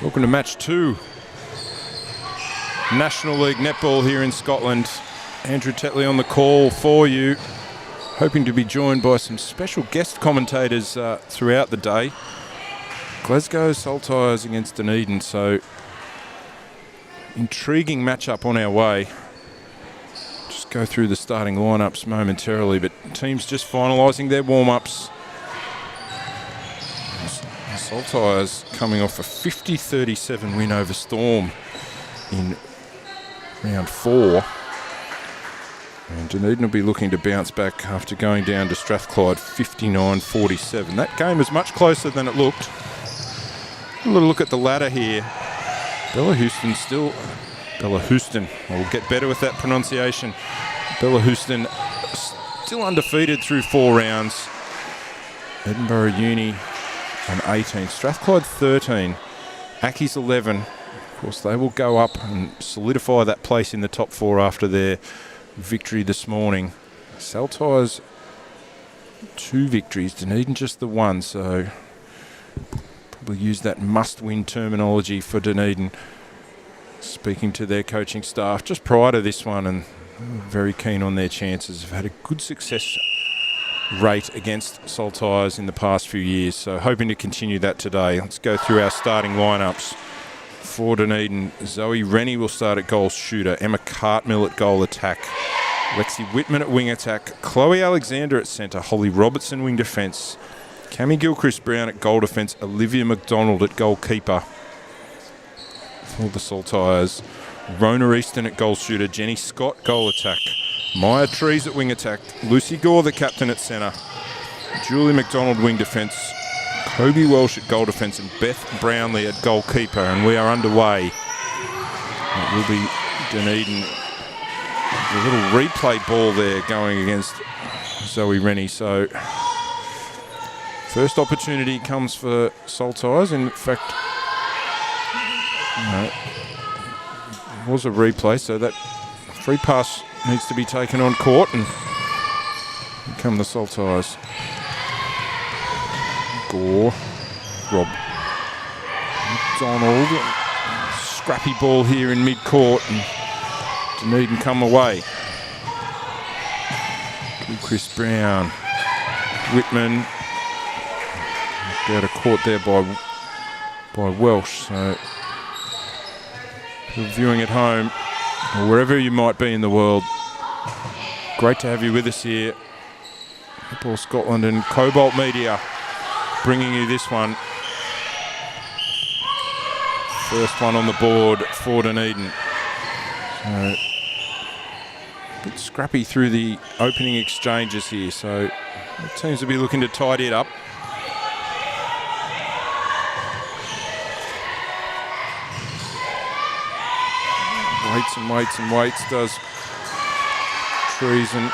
Welcome to match 2. National League Netball here in Scotland. Andrew Tetley on the call for you. Hoping to be joined by some special guest commentators throughout the day. Glasgow Saltires against Dunedin, so intriguing matchup on our way. Just go through the starting lineups momentarily, but teams just finalising their warm-ups. Saltires coming off a 50-37 win over Storm in round 4. And Dunedin will be looking to bounce back after going down to Strathclyde 59-47. That game was much closer than it looked. A little look at the ladder here. Bellahouston, I'll get better with that pronunciation. Bellahouston still undefeated through 4 rounds. Edinburgh Uni on 18, Strathclyde 13, Accies 11. Of course, they will go up and solidify that place in the top 4 after their victory this morning. Saltires 2 victories, Dunedin just the 1, so probably use that must-win terminology for Dunedin. Speaking to their coaching staff just prior to this one, and very keen on their chances. Have had a good success rate against Saltires in the past few years, so hoping to continue that today. Let's go through our starting lineups. For Dunedin, Zoe Rennie will start at goal shooter, Emma Cartmill at goal attack, Lexi Whitman at wing attack, Chloe Alexander at centre, Holly Robertson wing defence, Cammy Gilchrist-Brown at goal defence, Olivia McDonald at goalkeeper. For the Saltires, Rona Easton at goal shooter, Jenny Scott goal attack, Maya Trees at wing attack, Lucy Gore the captain at centre, Julie McDonald wing defence, Kobe Welsh at goal defence, and Beth Brownlee at goalkeeper. And we are underway. It will be Dunedin. A little replay ball there going against Zoe Rennie. So first opportunity comes for Saltires. In fact, it was a replay, so that free pass needs to be taken on court, and here come the Saltires. Gore, Rob McDonald, scrappy ball here in mid-court, and Dunedin come away. Chris Brown, Whitman, out of court there by Welsh. So if you're viewing at home, or wherever you might be in the world, great to have you with us here. Netball Scotland and Cobalt Media bringing you this one. First one on the board for Dunedin. A bit scrappy through the opening exchanges here, so the teams will be looking to tidy it up. Waits does Trees, and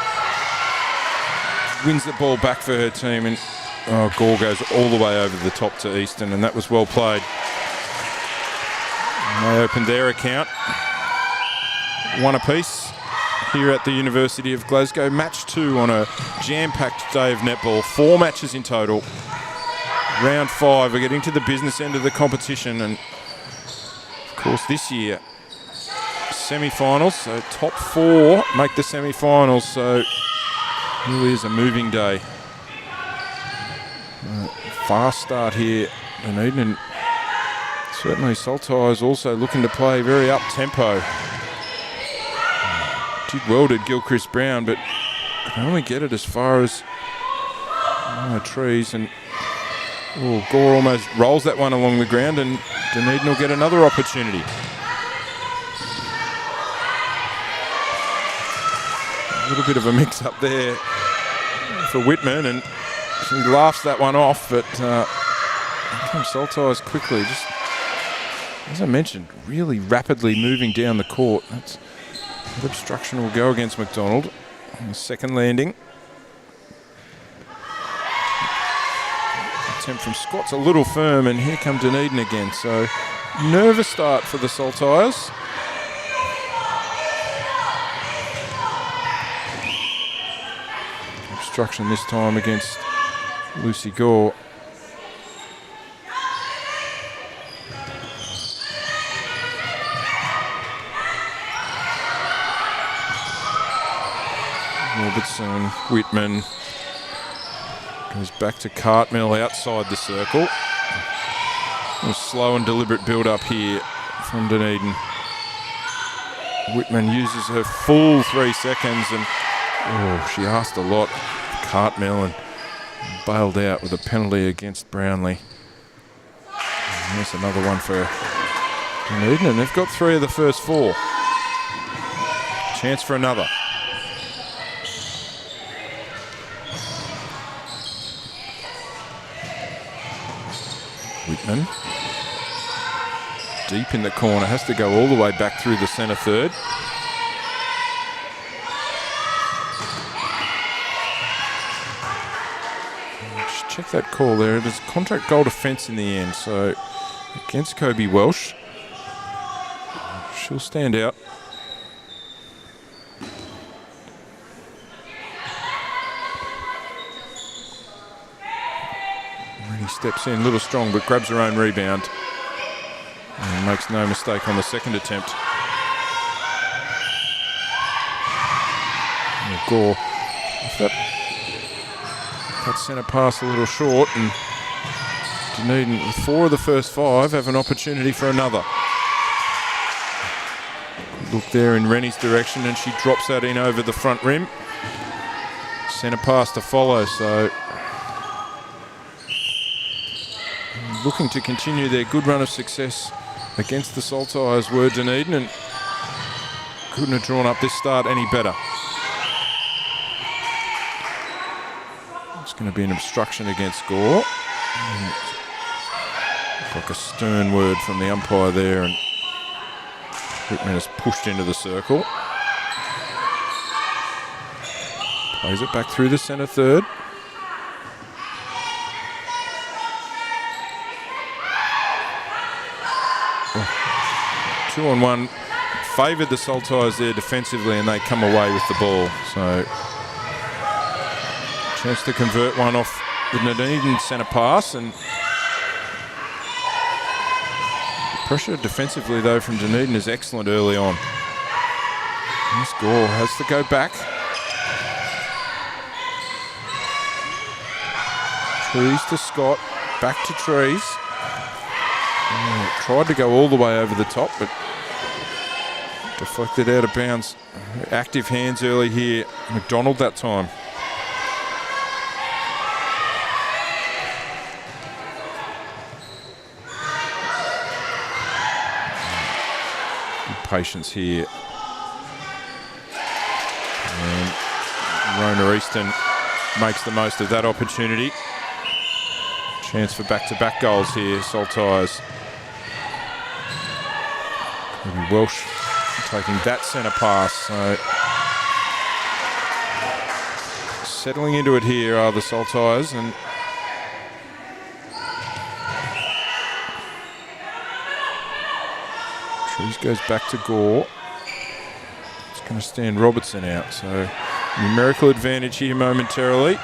wins the ball back for her team, and Gore goes all the way over the top to Easton, and that was well played. And they opened their account 1 apiece here at the University of Glasgow. Match 2 on a jam-packed day of netball, 4 matches in total. Round 5, we're getting to the business end of the competition, and of course this year semi-finals, so top 4 make the semi-finals, so really is a moving day. Fast start here, Dunedin, and certainly Saltires also looking to play very up-tempo. Did well to Gilchrist-Brown, but can only get it as far as Trees, and Gore almost rolls that one along the ground, and Dunedin will get another opportunity. A little bit of a mix-up there for Whitman, and she laughs that one off, but Saltires quickly, just as I mentioned, really rapidly moving down the court. That obstruction will go against McDonald on the second landing. Attempt from Scott's a little firm, and here come Dunedin again. So nervous start for the Saltires. Obstruction this time against Lucy Gore. Robertson, Whitman. Goes back to Cartmill outside the circle. A slow and deliberate build-up here from Dunedin. Whitman uses her full 3 seconds and she asked a lot. Cartmill and bailed out with a penalty against Brownlee. And there's another one for Dunedin, and they've got 3 of the first 4. Chance for another. Whitman. Deep in the corner, has to go all the way back through the centre third. Just check that call there. It is a contract goal defence in the end, so against Kobe Welsh. She'll stand out. He steps in, a little strong, but grabs her own rebound. And makes no mistake on the second attempt. Gore, that centre pass a little short, and Dunedin, with 4 of the first 5, have an opportunity for another. Look there in Rennie's direction, and she drops that in over the front rim. Centre pass to follow, so looking to continue their good run of success against the Saltires were Dunedin, and couldn't have drawn up this start any better. It's going to be an obstruction against Gore. It's like a stern word from the umpire there, and Whitman is pushed into the circle. Plays it back through the centre third. Oh. 2-on-1 favoured the Saltires there defensively, and they come away with the ball. So chance to convert one off the Dunedin centre pass, and pressure defensively though from Dunedin is excellent early on. Miss Gore has to go back. Trees to Scott, back to Trees. Tried to go all the way over the top, but deflected out of bounds. Active hands early here. McDonald that time. Good patience here. And Rona Easton makes the most of that opportunity. Chance for back-to-back goals here, Saltires. Maybe Welsh taking that centre pass. So settling into it here are the Saltires, and Trees goes back to Gore. It's going to stand Robertson out, so numerical advantage here momentarily.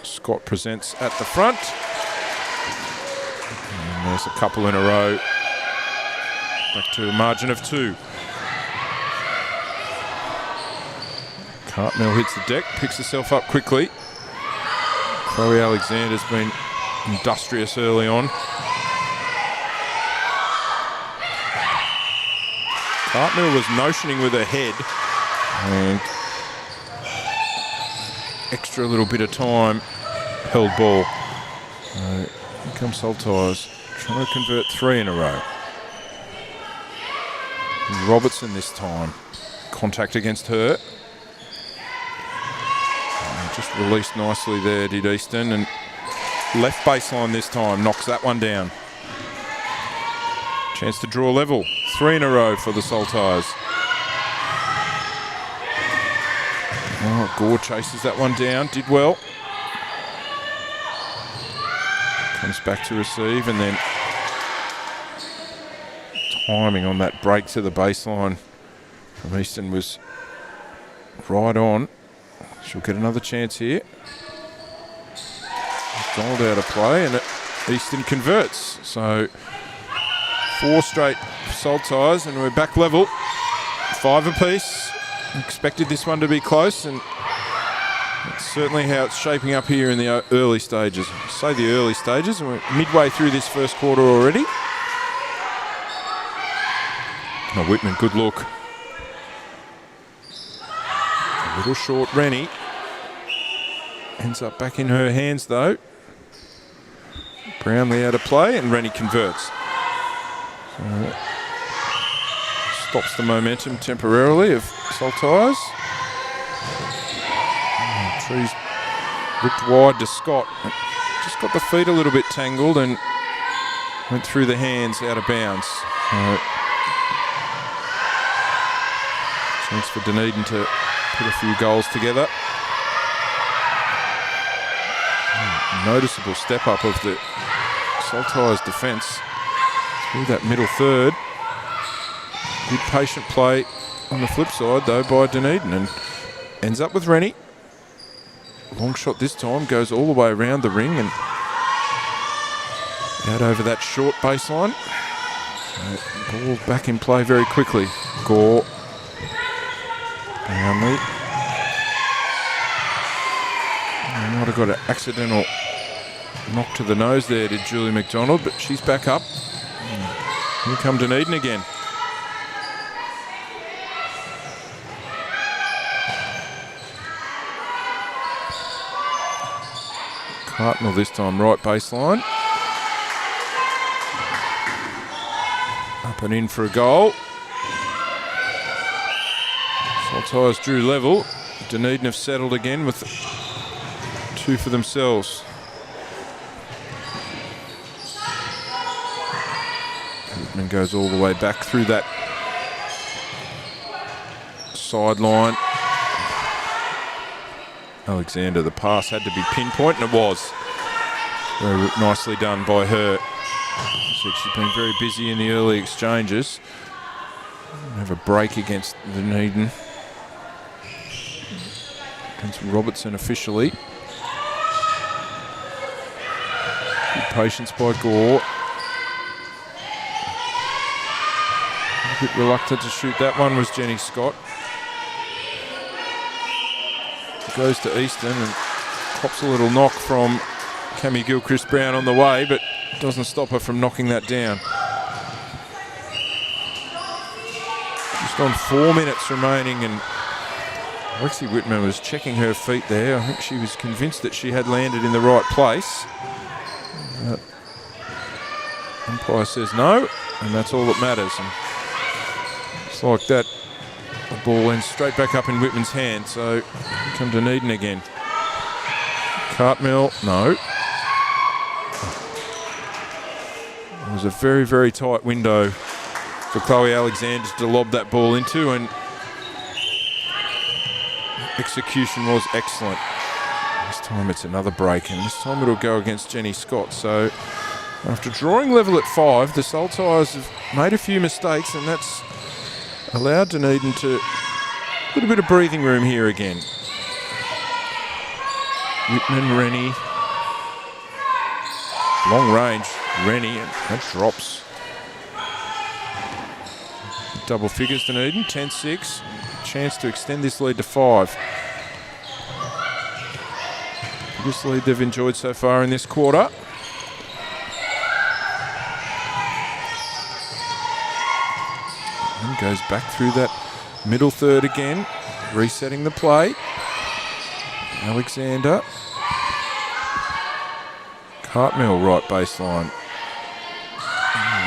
Scott presents at the front. And there's a couple in a row. Back to a margin of 2. Cartmill hits the deck, picks herself up quickly. Chloe Alexander's been industrious early on. Cartmill was notioning with her head, and extra little bit of time, held ball. Here comes Saltires, trying to convert 3 in a row. Robertson this time, contact against her. Just released nicely there, did Easton, and left baseline this time, knocks that one down. Chance to draw level, 3 in a row for the Saltires. Oh, Gore chases that one down, did well. Comes back to receive, and then timing on that break to the baseline from Easton was right on. She'll get another chance here. Donald out of play, and Easton converts. So 4 straight Saltires, and we're back level. 5 apiece. Expected this one to be close, and that's certainly how it's shaping up here in the early stages. Say the early stages, and we're midway through this first quarter already. Oh, Whitman, good look. A little short, Rennie. Ends up back in her hands though. Brownlee out of play, and Rennie converts. So stops the momentum temporarily of Saltires. Trees looked wide to Scott. Just got the feet a little bit tangled and went through the hands out of bounds. So, chance for Dunedin to put a few goals together. Noticeable step up of the Saltires defence through that middle third. Good patient play on the flip side though by Dunedin, and ends up with Rennie. Long shot this time, goes all the way around the ring and out over that short baseline. So, ball back in play very quickly. Gore. Brownlee. Might have got an accidental knock to the nose there, did Julie McDonald, but she's back up. Here come Dunedin again. Cartmel this time, right baseline. Up and in for a goal. Saltires drew level. Dunedin have settled again with 2 for themselves. Whitman goes all the way back through that sideline. Alexander, the pass had to be pinpoint, and it was. Very nicely done by her. She's been very busy in the early exchanges. Have a break against Dunedin. Against Robertson officially. Good patience by Gore. A bit reluctant to shoot that one was Jenny Scott. Goes to Easton and cops a little knock from Cammy Gilchrist-Brown on the way, but doesn't stop her from knocking that down. Just on 4 minutes remaining, and Lexi Whitman was checking her feet there. I think she was convinced that she had landed in the right place. Umpire says no, and that's all that matters. And it's like that. The ball ends straight back up in Whitman's hand, so come Dunedin again. Cartmel, no. It was a very, very tight window for Chloe Alexander to lob that ball into, and execution was excellent. This time it's another break, and this time it'll go against Jenny Scott. So after drawing level at 5, the Saltires have made a few mistakes, and that's allowed Dunedin to put a bit of breathing room here again. Whitman, Rennie. Long range, Rennie, and that drops. Double figures Dunedin, 10-6. Chance to extend this lead to 5. Biggest lead they've enjoyed so far in this quarter. And goes back through that middle third again, resetting the play. Alexander. Cartmel right baseline.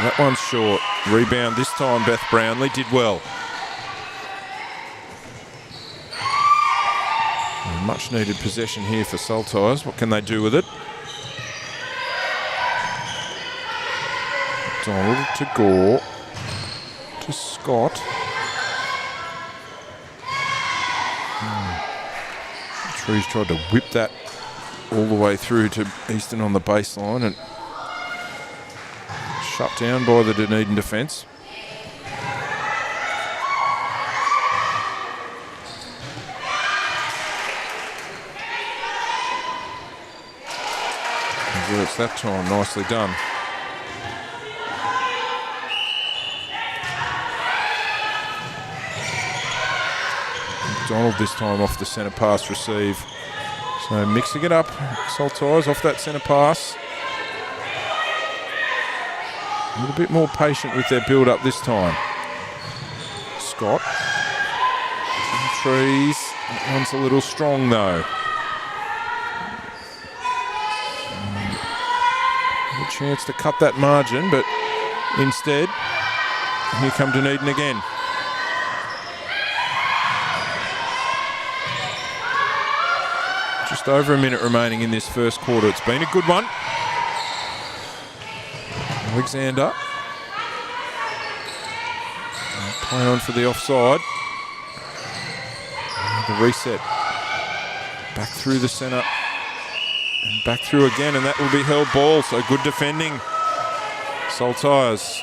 That one's short. Rebound this time, Beth Brownlee did well. Much needed possession here for Saltires. What can they do with it? Donald to Gore. To Scott. Trees tried to whip that all the way through to Easton on the baseline and shut down by the Dunedin defence. Converts that time, nicely done. McDonald this time off the centre pass receive. So mixing it up. Saltires off that centre pass. A little bit more patient with their build-up this time. Scott. Trees. That one's a little strong though. A chance to cut that margin, but instead, here come Dunedin again. Just over a minute remaining in this first quarter. It's been a good one. Alexander. Play on for the offside. The reset. Back through the centre. And back through again, and that will be held ball. So good defending. Saltires.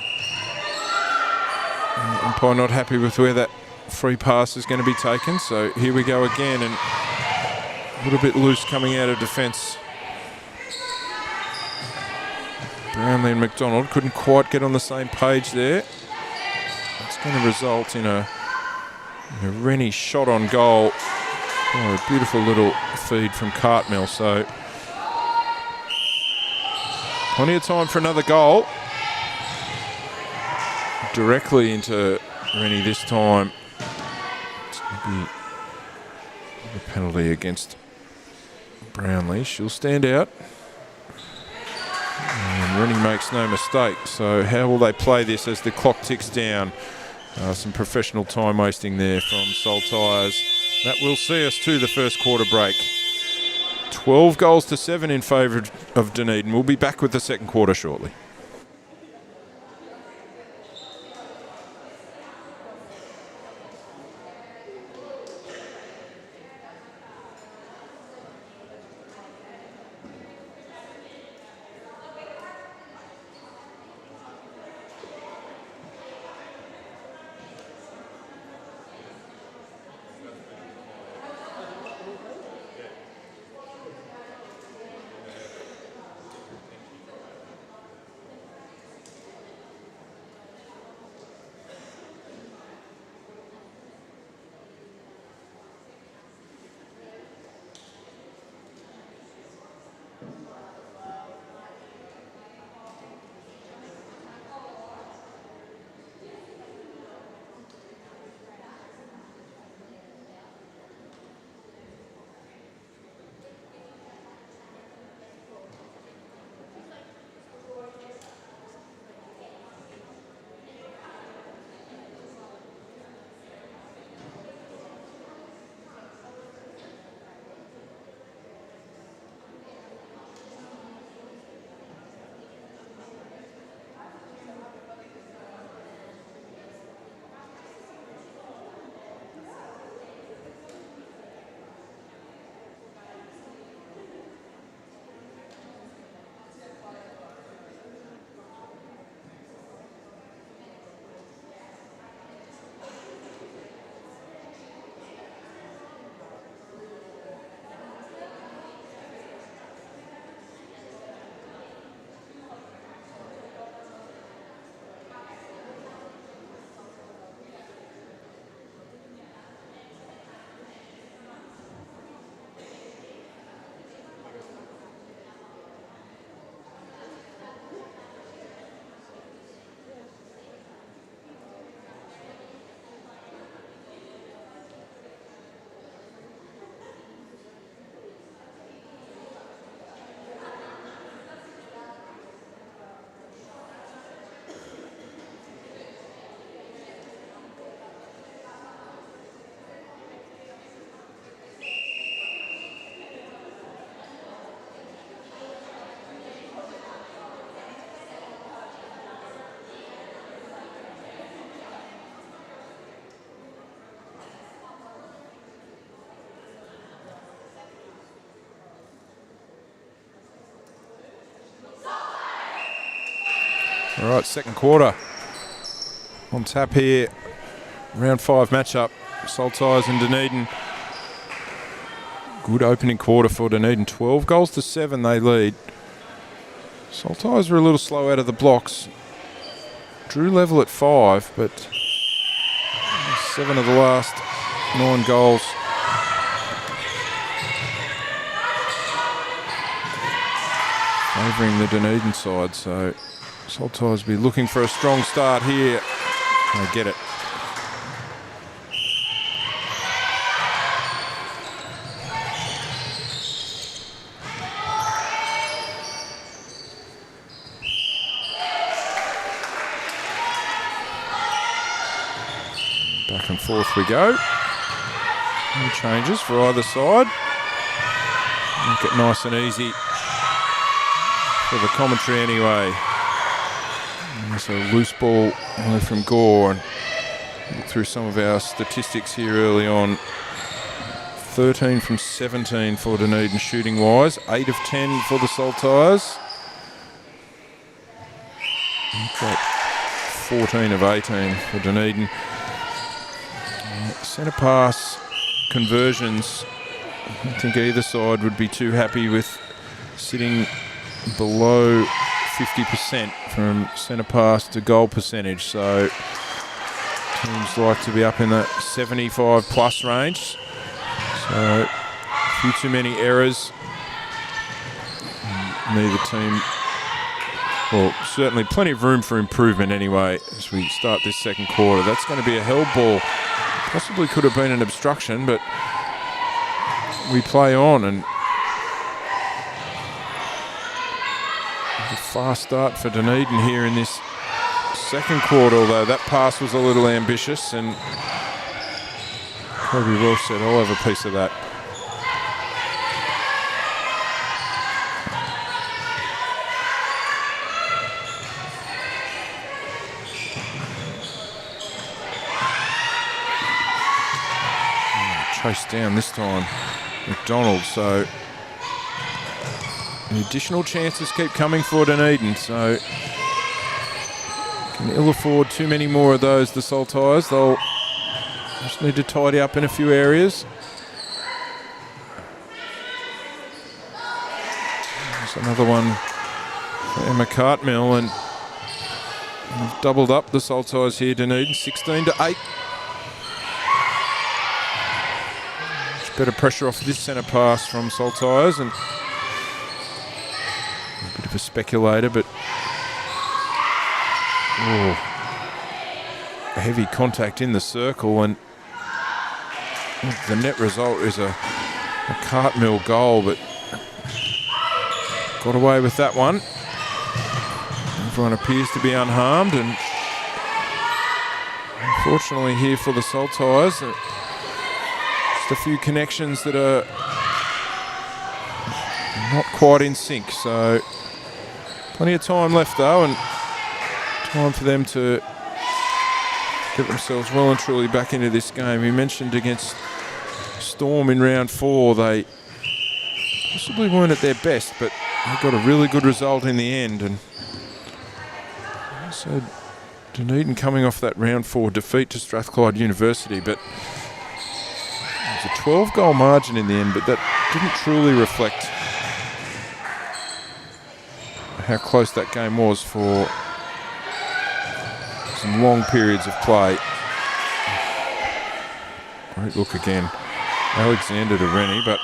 Umpire not happy with where that free pass is going to be taken. So here we go again, and a little bit loose coming out of defence. Brownlee and McDonald couldn't quite get on the same page there. It's going to result in a Rennie shot on goal. Oh, a beautiful little feed from Cartmel. So plenty of time for another goal. Directly into Rennie this time. It's going to be a penalty against Brownlee. She'll stand out. And Rennie makes no mistake. So how will they play this as the clock ticks down? Some professional time wasting there from Saltires. That will see us to the first quarter break. 12 goals to 7 in favour of Dunedin. We'll be back with the second quarter shortly. All right, second quarter on tap here. Round 5 matchup. Saltires and Dunedin. Good opening quarter for Dunedin. 12 goals to 7 they lead. Saltires were a little slow out of the blocks. Drew level at 5, but 7 of the last 9 goals. Favouring the Dunedin side, so Saltires be looking for a strong start here. They get it. Back and forth we go. No changes for either side. Make it nice and easy for the commentary anyway. And there's a loose ball away from Gore, and look through some of our statistics here early on. 13 from 17 for Dunedin shooting wise, 8 of 10 for the Saltires. 14 of 18 for Dunedin. Centre pass conversions, I don't think either side would be too happy with sitting below 50% from centre pass to goal percentage, so teams like to be up in the 75 plus range. So a few too many errors. Neither team, well, certainly plenty of room for improvement anyway as we start this second quarter. That's going to be a held ball. Possibly could have been an obstruction, but we play on, and a fast start for Dunedin here in this second quarter, although that pass was a little ambitious, and Kobe Welsh said, I'll have a piece of that. Chased down this time, McDonald, so the additional chances keep coming for Dunedin, so can ill afford too many more of those, the Saltires. They'll just need to tidy up in a few areas. There's another one for Emma Cartmill, and we've doubled up the Saltires here, Dunedin, 16-8. Better pressure off this centre pass from Saltires, and a bit of a speculator, but a heavy contact in the circle, and the net result is a Cartmill goal, but got away with that one. Everyone appears to be unharmed, and unfortunately here for the Saltires, just a few connections that are not quite in sync, so plenty of time left though, and time for them to get themselves well and truly back into this game. We mentioned against Storm in round 4 they possibly weren't at their best, but they got a really good result in the end, and so Dunedin coming off that round 4 defeat to Strathclyde University, but a 12-goal margin in the end, but that didn't truly reflect how close that game was for some long periods of play. Great look again, Alexander to Rennie, but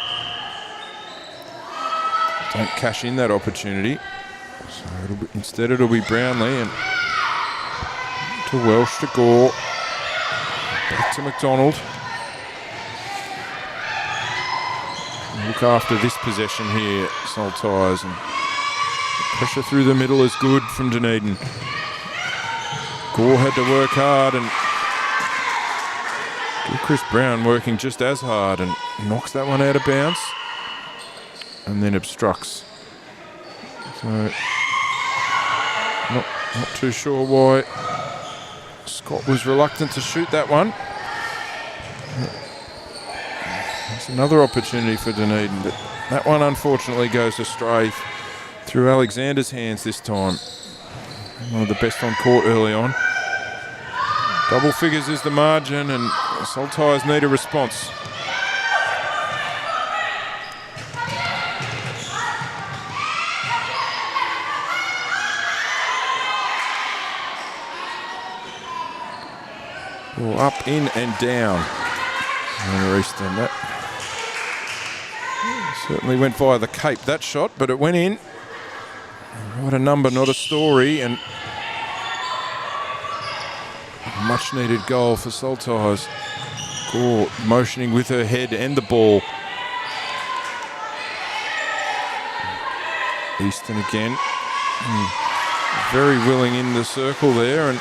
don't cash in that opportunity. So instead it'll be Brownlee, and to Welsh, to Gore, back to McDonald. Look after this possession here, Saltires, and pressure through the middle is good from Dunedin. Gore had to work hard, and Chris Brown working just as hard, and knocks that one out of bounds and then obstructs. So not too sure why Scott was reluctant to shoot that one. It's another opportunity for Dunedin, but that one unfortunately goes astray through Alexander's hands this time. One of the best on court early on. Double figures is the margin, and the Saltires need a response. Well, up, in and down. Eastern, that certainly went via the cape, that shot, but it went in. What a number, not a story, and a much needed goal for Saltires. Gore motioning with her head and the ball. Easton again. Very willing in the circle there, and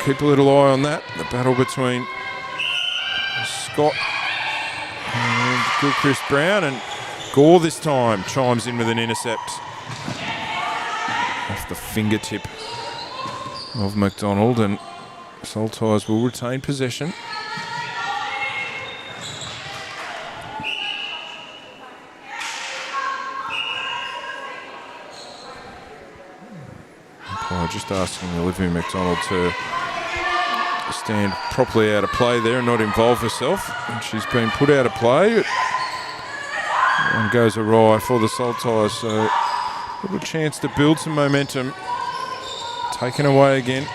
keep a little eye on that. The battle between Scott and Gilchrist Brown, and Gore this time chimes in with an intercept off the fingertip of McDonald, and Saltires will retain possession. Just asking Olivia McDonald to stand properly out of play there and not involve herself. And she's been put out of play. One goes awry for the Saltires, so a little chance to build some momentum. Taken away again.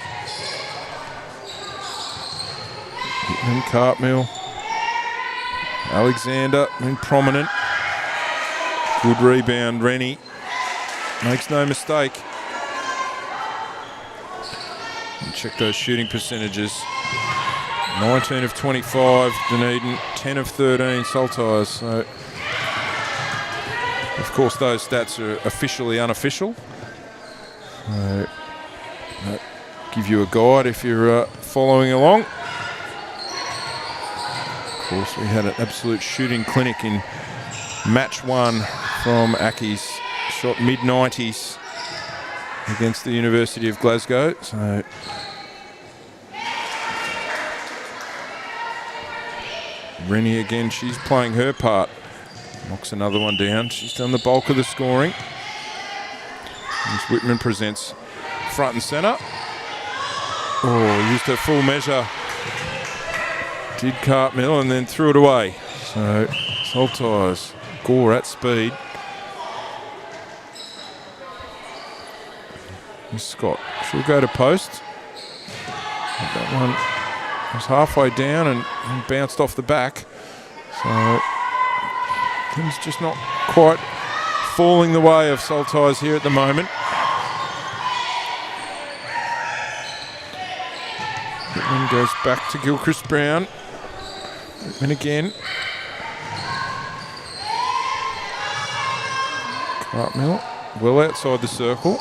And Cartmill. Alexander in prominent. Good rebound, Rennie. Makes no mistake. Check those shooting percentages. 19 of 25 Dunedin, 10 of 13 Saltires. So, of course, those stats are officially unofficial. So, that give you a guide if you're following along. Of course, we had an absolute shooting clinic in match one from Accies. Shot mid-90s against the University of Glasgow. So, Rennie again, she's playing her part. Knocks another one down. She's done the bulk of the scoring. As Whitman presents front and centre. Oh, used her full measure. Did Cartmill and then threw it away. So, Saltires, Gore at speed. Here's Scott. She'll go to post. That one was halfway down and bounced off the back. So things just not quite falling the way of Saltires here at the moment. Whitman goes back to Gilchrist Brown. Whitman again. Cartmill well outside the circle.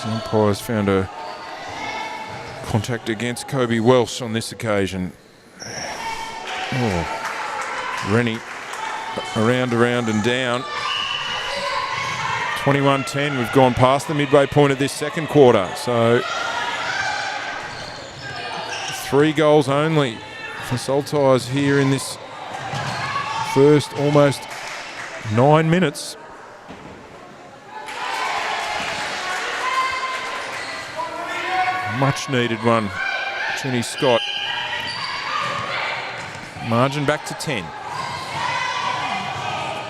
Umpires found a contact against Kobe Welsh on this occasion. Oh, Rennie around and down. 21-10, we've gone past the midway point of this second quarter. So 3 goals only for Saltires here in this first almost 9 minutes. Much needed one. Jenny Scott. Margin back to 10.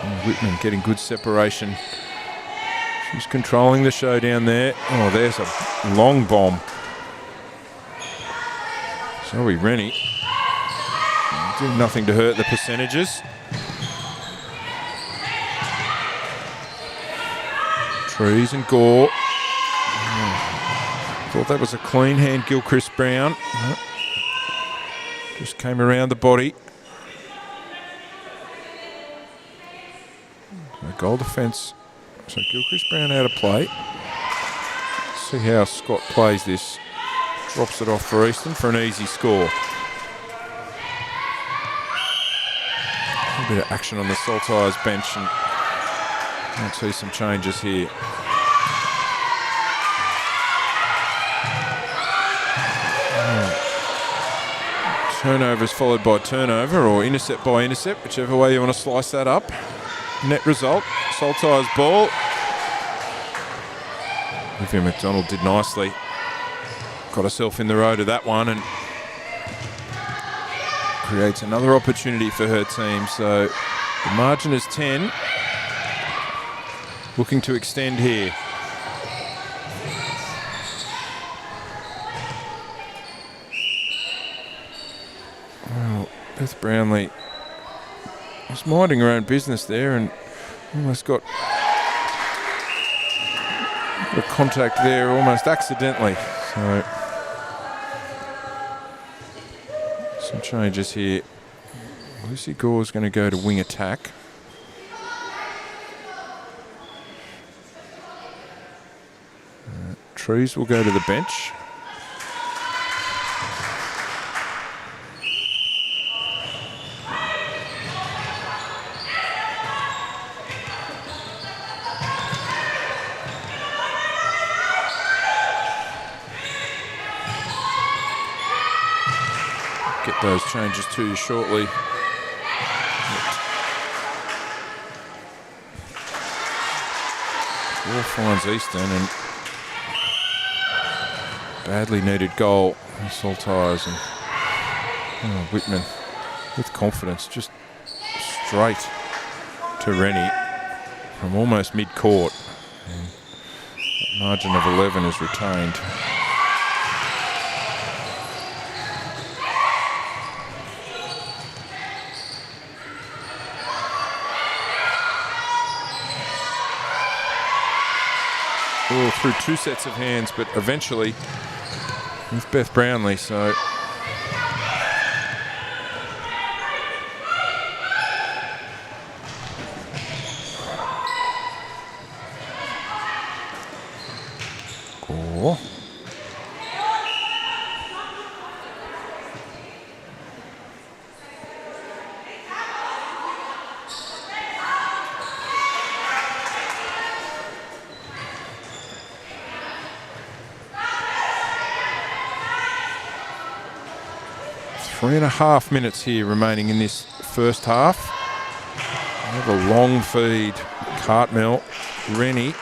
And Whitman getting good separation. She's controlling the show down there. Oh, there's a long bomb. Zoe Rennie. Doing nothing to hurt the percentages. Trees and Gore. Thought that was a clean hand, Gilchrist Brown. Just came around the body. So goal defence. So Gilchrist Brown out of play. See how Scott plays this. Drops it off for Easton for an easy score. A bit of action on the Saltires bench, and I'll see some changes here. Turnovers followed by turnover, or intercept by intercept, whichever way you want to slice that up. Net result, Saltires ball. Olivia McDonald did nicely. Got herself in the road of that one and creates another opportunity for her team. So the margin is 10. Looking to extend here. Beth Brownlee was minding her own business there and almost got a contact there almost accidentally. So some changes here. Lucy Gore's going to go to wing attack. Trees will go to the bench. Get those changes to you shortly. Ball finds Easton and badly needed goal. Saltires and Whitman with confidence, just straight to Rennie from almost mid-court. And that margin of 11 is retained. Ball through two sets of hands, but eventually with Beth Brownlee, so Gore. Three and a half minutes here remaining in this first half. We have a long feed. Cartmel, Rennie.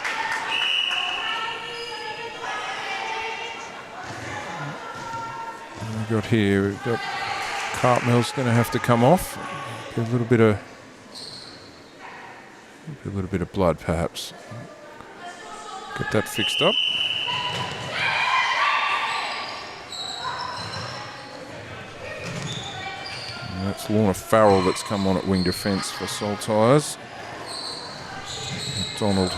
We've got Cartmel's going to have to come off. A little bit of blood perhaps. Get that fixed up. That's Lorna Farrell that's come on at wing defence for Saltires. McDonald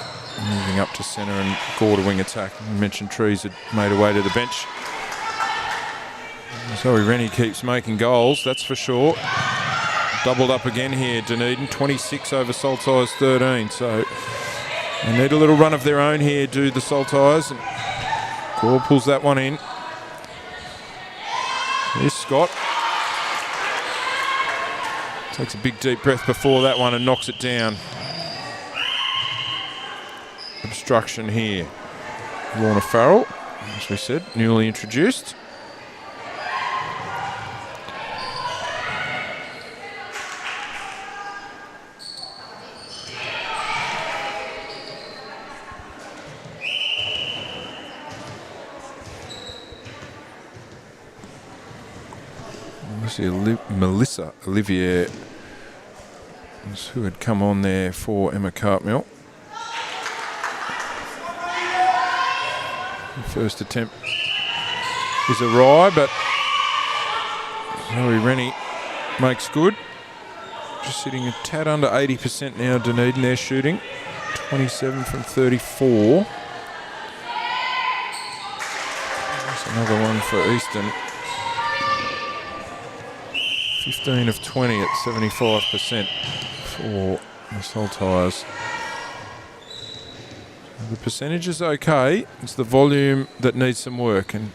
moving up to centre and Gore to wing attack. I mentioned Trees had made her way to the bench. Zoe Rennie keeps making goals, that's for sure. Doubled up again here, Dunedin, 26 over Saltires 13. So they need a little run of their own here, do the Saltires. And Gore pulls that one in. Here's Scott. Takes a big deep breath before that one and knocks it down. Obstruction here. Lorna Farrell, as we said, newly introduced. Melissa Olivier, who had come on there for Emma Cartmel. The first attempt is awry, but Zoe Rennie makes good. Just sitting a tad under 80% now, Dunedin, they're shooting. 27 from 34. That's another one for Easton. 15 of 20 at 75% for the Saltires. The percentage is okay. It's the volume that needs some work. And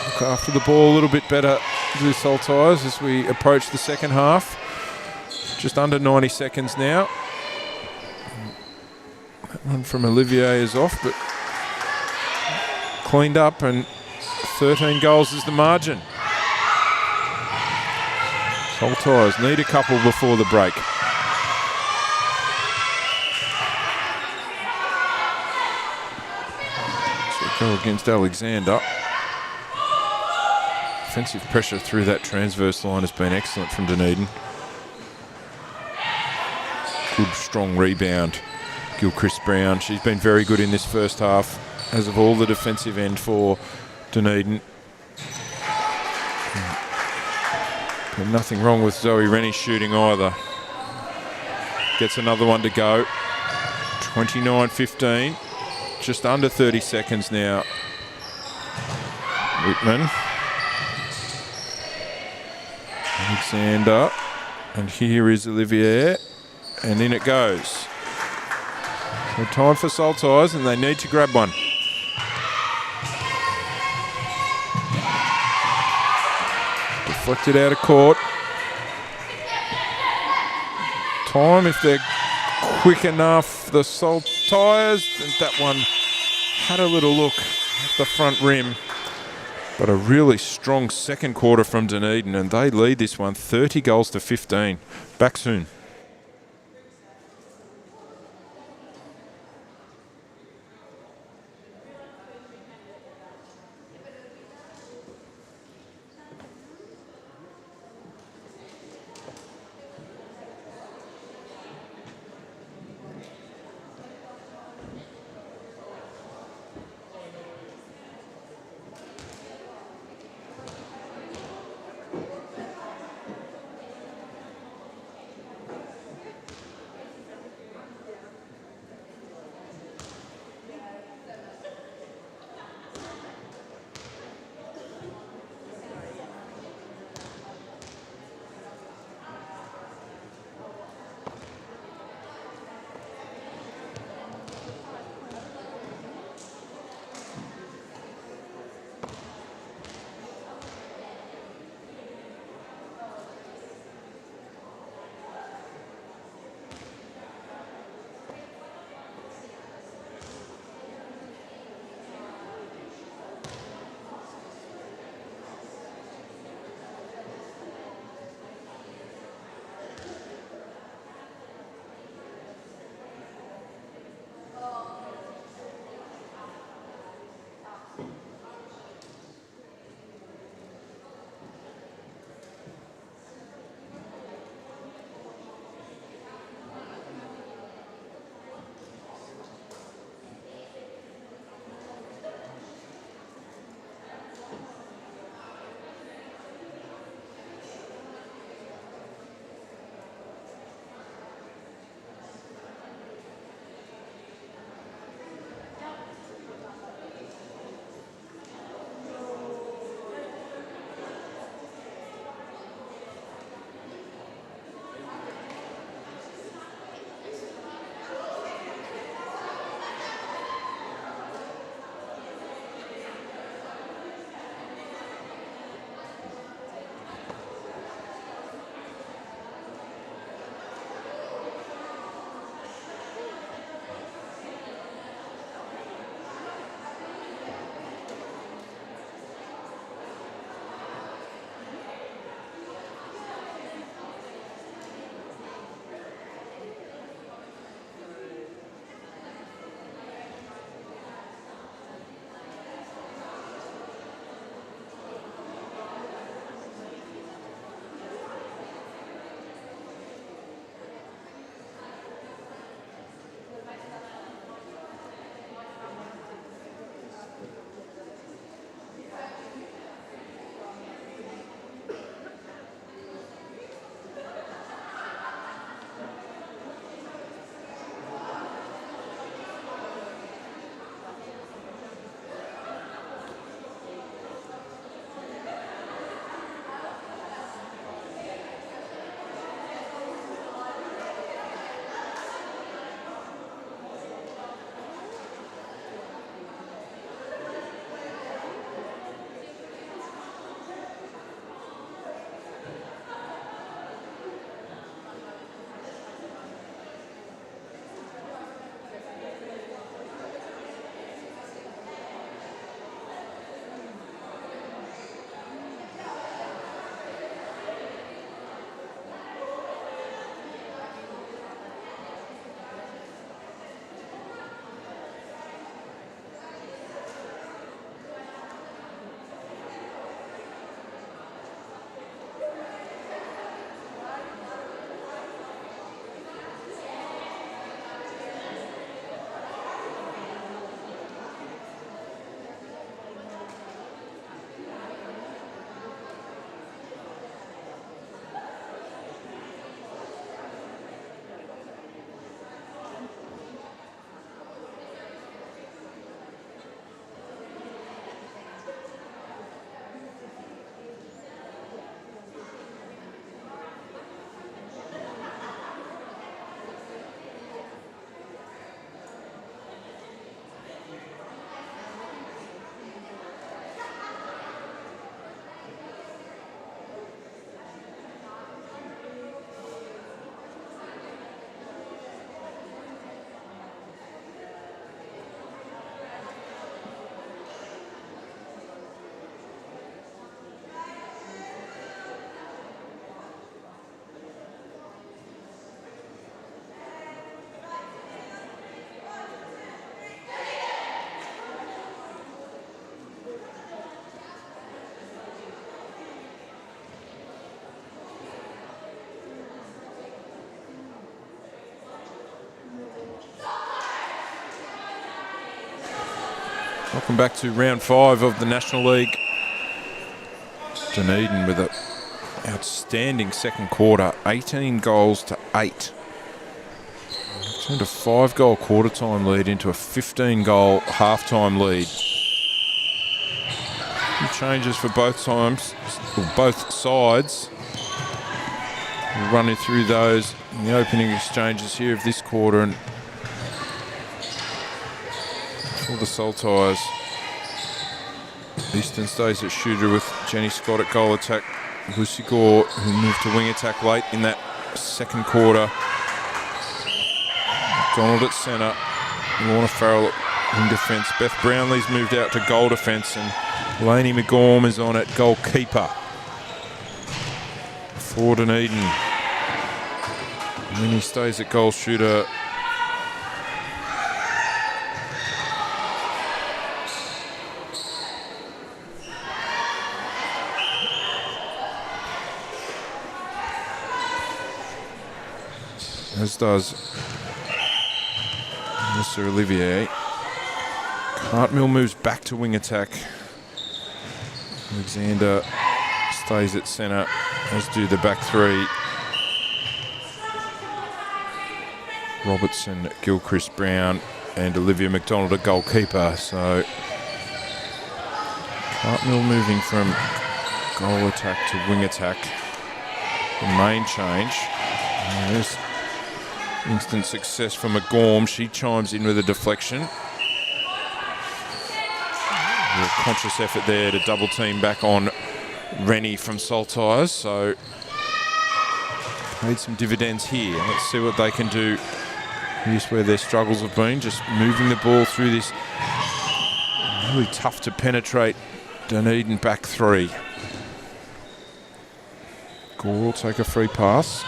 look after the ball a little bit better, the Saltires, as we approach the second half. Just under 90 seconds now. That one from Olivier is off, but cleaned up, and 13 goals is the margin. Saltires need a couple before the break. So go against Alexander. Offensive pressure through that transverse line has been excellent from Dunedin. Good strong rebound. Gilchrist Brown, she's been very good in this first half, as of all the defensive end for Dunedin. And nothing wrong with Zoe Rennie's shooting either. Gets another one to go. 29-15. Just under 30 seconds now. Whitman. Alexander. And here is Olivier. And in it goes. So time for Saltires, and they need to grab one. Deflected out of court. Time, if they're quick enough, the Saltires. That one had a little look at the front rim. But a really strong second quarter from Dunedin, and they lead this one 30 goals to 15. Back soon. Welcome back to round 5 of the National League. Dunedin with an outstanding second quarter, 18 goals to 8. Turned a 5-goal quarter-time lead into a 15-goal half-time lead. Few changes for both sides. We'll run through those in the opening exchanges here of this quarter. And for the Saltires, Easton stays at shooter with Jenny Scott at goal attack. Lucy Gore, who moved to wing attack late in that second quarter. McDonald at centre. Lorna Farrell at wing defence. Beth Brownlee's moved out to goal defence, and Lainey McGorm is on at goalkeeper for Dunedin. Winnie stays at goal shooter. As does Mr. Olivier. Cartmill moves back to wing attack. Alexander stays at centre, as do the back three. Robertson, Gilchrist, Brown and Olivia McDonald at goalkeeper. So Cartmill moving from goal attack to wing attack. The main change. And there's instant success for McGorm. She chimes in with a deflection. A conscious effort there to double team back on Rennie from Saltires. So paid some dividends here. Let's see what they can do. Here's where their struggles have been, just moving the ball through this really tough to penetrate Dunedin back three. Gore will take a free pass.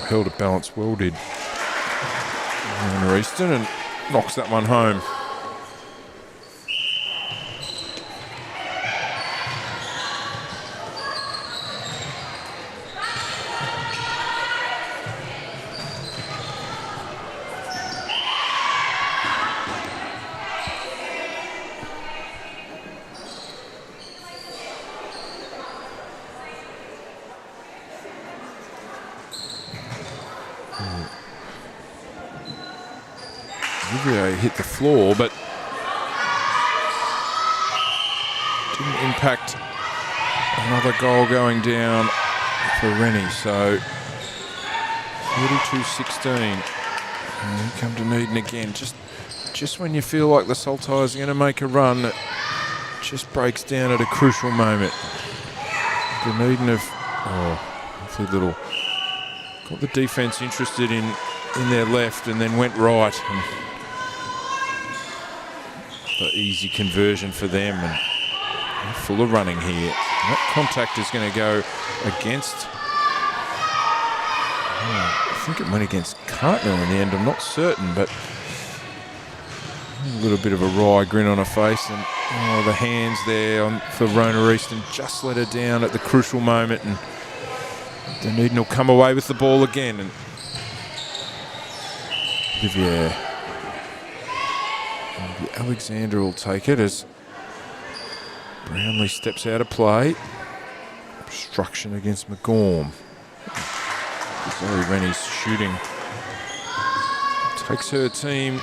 Held it balance well, did Anna Easton, and knocks that one home. Olivier hit the floor, but didn't impact another goal going down for Rennie. So 42-16. And here come Dunedin again. Just when you feel like the Saltires are going to make a run, it just breaks down at a crucial moment. Dunedin have got the defence interested in their left and then went right. And the easy conversion for them, and they're full of running here. That contact is going to go against, I think it went against Cartmill in the end, I'm not certain, but a little bit of a wry grin on her face, and the hands there for Rona Easton just let her down at the crucial moment, and Dunedin will come away with the ball again. And Olivier. Alexander will take it as Brownlee steps out of play. Obstruction against McGorm. Zoe Rennie's shooting takes her team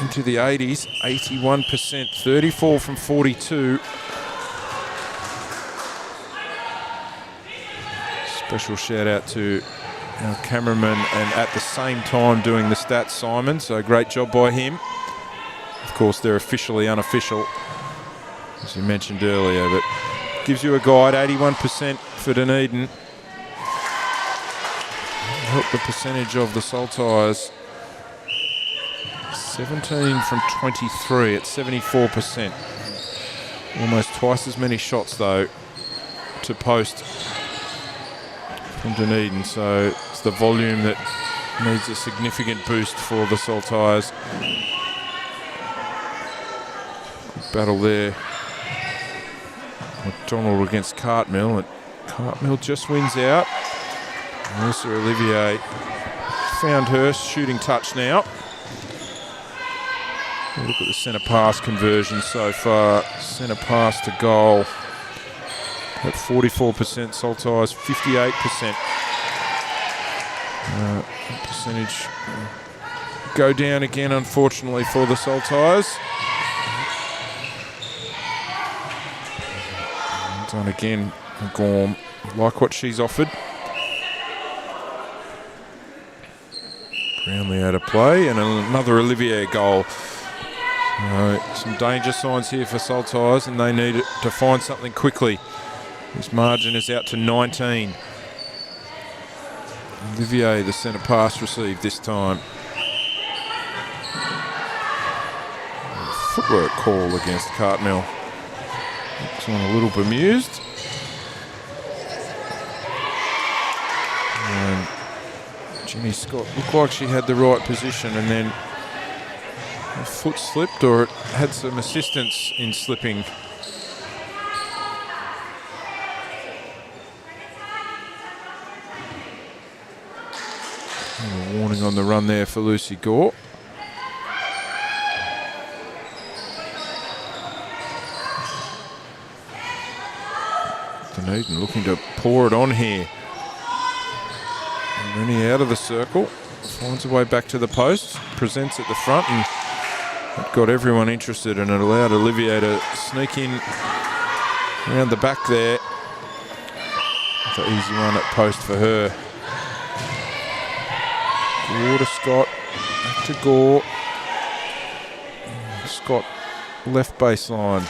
into the 80s, 81%, 34 from 42. Special shout out to our cameraman, and at the same time doing the stats, Simon, so great job by him. Of course, they're officially unofficial, as you mentioned earlier, but gives you a guide. 81% for Dunedin. Help the percentage of the Saltires. 17 from 23 at 74%. Almost twice as many shots, though, to post from Dunedin. So it's the volume that needs a significant boost for the Saltires. Battle there. McDonald against Cartmill, and Cartmill just wins out. Melissa Olivier found her shooting touch now. Look at the centre pass conversion so far. Centre pass to goal at 44%, Saltires 58%. Percentage go down again, unfortunately, for the Saltires. Done again, Gorm. Like what she's offered. Brownlee out of play, and another Olivier goal. Some danger signs here for Saltires, and they need to find something quickly. This margin is out to 19. Olivier, the centre pass received this time. Footwork call against Cartmel. Looks on a little bemused. And Jenny Scott looked like she had the right position, and then her foot slipped, or it had some assistance in slipping. And a warning on the run there for Lucy Gore. Dunedin looking to pour it on here. Rennie out of the circle, finds a way back to the post, presents at the front, and it got everyone interested, and it allowed Olivier to sneak in around the back there. It's an easy one at post for her. Gore to Scott, back to Gore. Scott left baseline.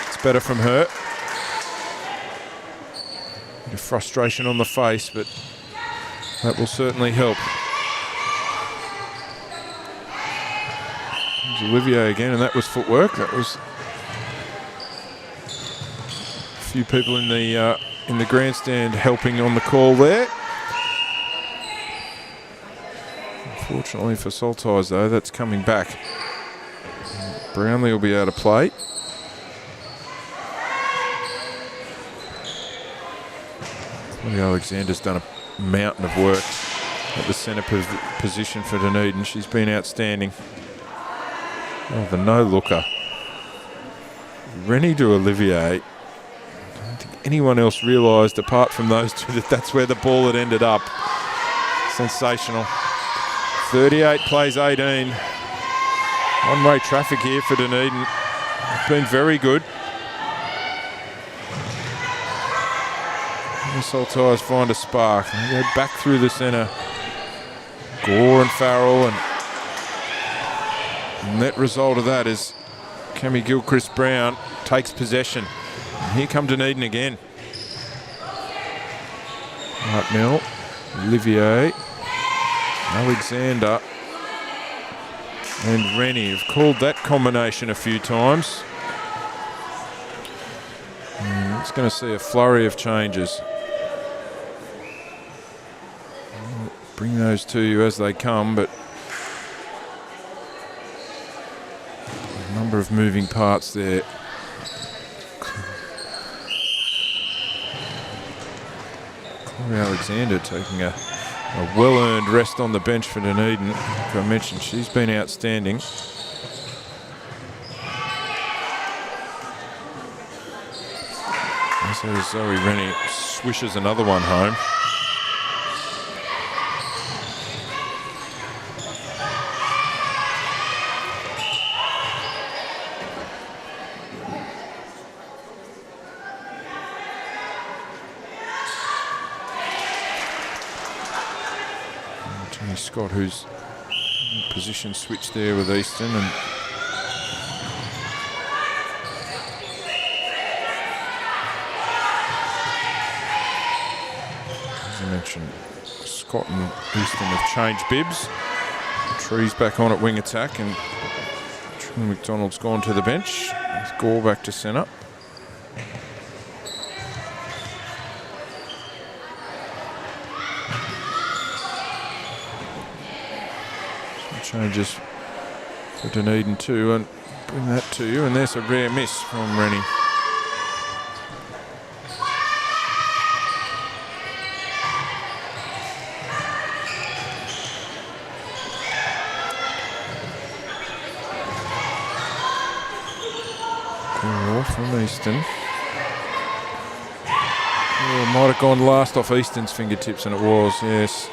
It's better from her. Bit of frustration on the face, but that will certainly help. There's Olivier again, and that was footwork. That was a few people in the grandstand helping on the call there. Unfortunately for Saltires, though, that's coming back. Brownlee will be out of play. Alexander's done a mountain of work at the centre position for Dunedin. She's been outstanding. Oh, the no-looker. Rennie to Olivier. I don't think anyone else realised, apart from those two, that that's where the ball had ended up. Sensational. 38 plays 18. One-way traffic here for Dunedin. It's been very good. The Saltires find a spark. They go back through the centre. Gore and Farrell, and the net result of that is Cammy Gilchrist-Brown takes possession. And here come Dunedin again. Hartnell, Olivier, Alexander, and Rennie have called that combination a few times. And it's going to see a flurry of changes. Bring those to you as they come, but a number of moving parts there. Chloe Alexander taking a well-earned rest on the bench for Dunedin. Like I mentioned, she's been outstanding. So Zoe Rennie swishes another one home. Scott, who's position switched there with Easton, and as I mentioned, Scott and Easton have changed bibs. Tree's back on at wing attack, and Trin McDonald's gone to the bench. With Gore back to centre. Changes for Dunedin too, and bring that to you, and there's a rare miss from Rennie. Or from Easton. Oh, might have gone last off Easton's fingertips, and it was, yes.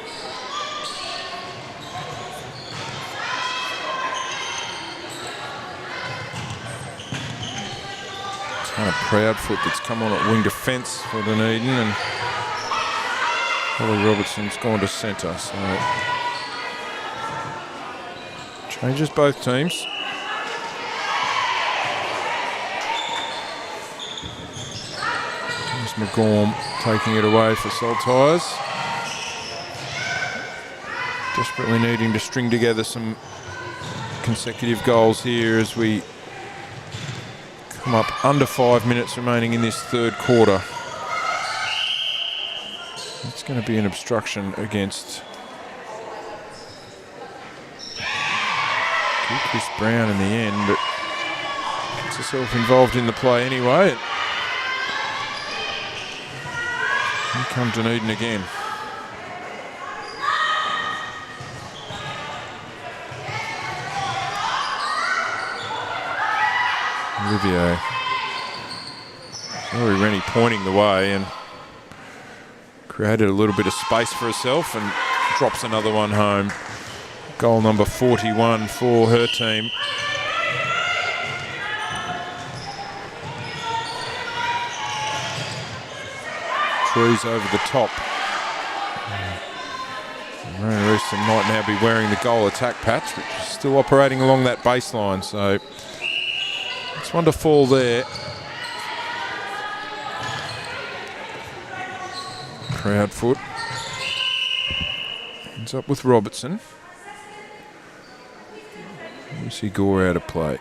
Kind of Proudfoot that's come on at wing defence for Dunedin, and Holly Robertson's gone to centre, so changes both teams. There's McGorm taking it away for Saltires. Desperately needing to string together some consecutive goals here as we come up under 5 minutes remaining in this third quarter. It's going to be an obstruction against Chris Brown in the end, but gets herself involved in the play anyway. Here comes Dunedin again. Olivier. Sorry, Rennie pointing the way and created a little bit of space for herself and drops another one home. Goal number 41 for her team. Trees over the top. Rona Easton might now be wearing the goal attack patch, which is still operating along that baseline, so it's one to fall there. Proudfoot ends up with Robertson. Lucy Gore out of play.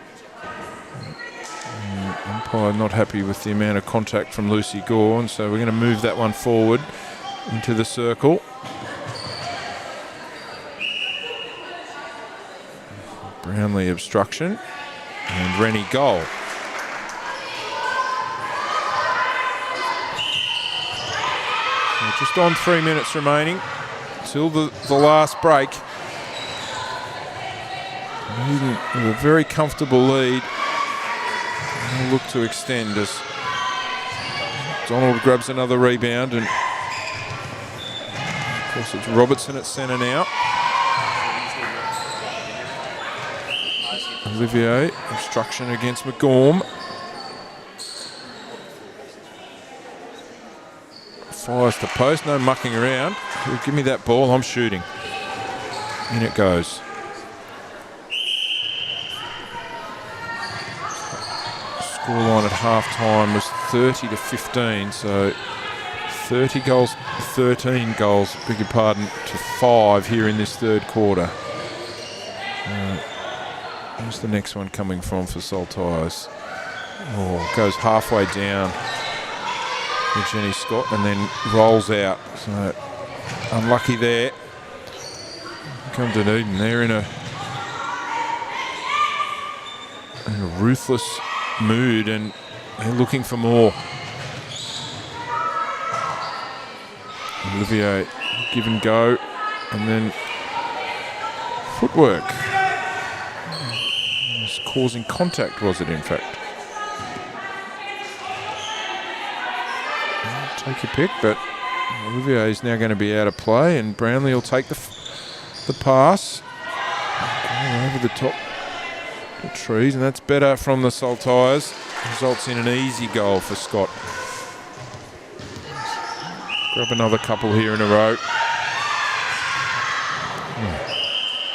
Umpire not happy with the amount of contact from Lucy Gore, and so we're going to move that one forward into the circle. Brownlee obstruction and Rennie goal. Just on 3 minutes remaining till the last break. With a very comfortable lead. We'll look to extend as Donald grabs another rebound, and of course it's Robertson at centre now. Olivier, obstruction against McGorm. Fires to post, no mucking around. Give me that ball, I'm shooting. In it goes. Scoreline at half-time was 30-15, so 30 goals, 13 goals, beg your pardon, to 5 here in this third quarter. Where's the next one coming from for Saltires? Oh, goes halfway down for Jenny Scott and then rolls out. So unlucky there. Come to Dunedin. They're in a ruthless mood and they're looking for more. Olivier give and go, and then footwork. It's causing contact, was it, in fact? Take your pick, but Olivier is now going to be out of play, and Brownlee will take the pass. Going over the top of the trees, and that's better from the Saltires. Results in an easy goal for Scott. Grab another couple here in a row.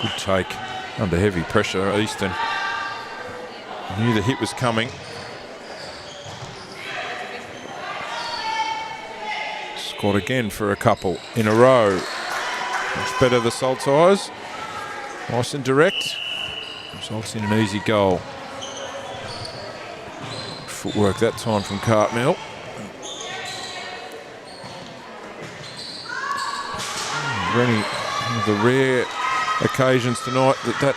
Good take. Under heavy pressure, Easton knew the hit was coming. Scott again for a couple in a row. Much better the Saltires. Nice and direct. Results in an easy goal. Footwork that time from Cartmel. Rennie, one of the rare occasions tonight that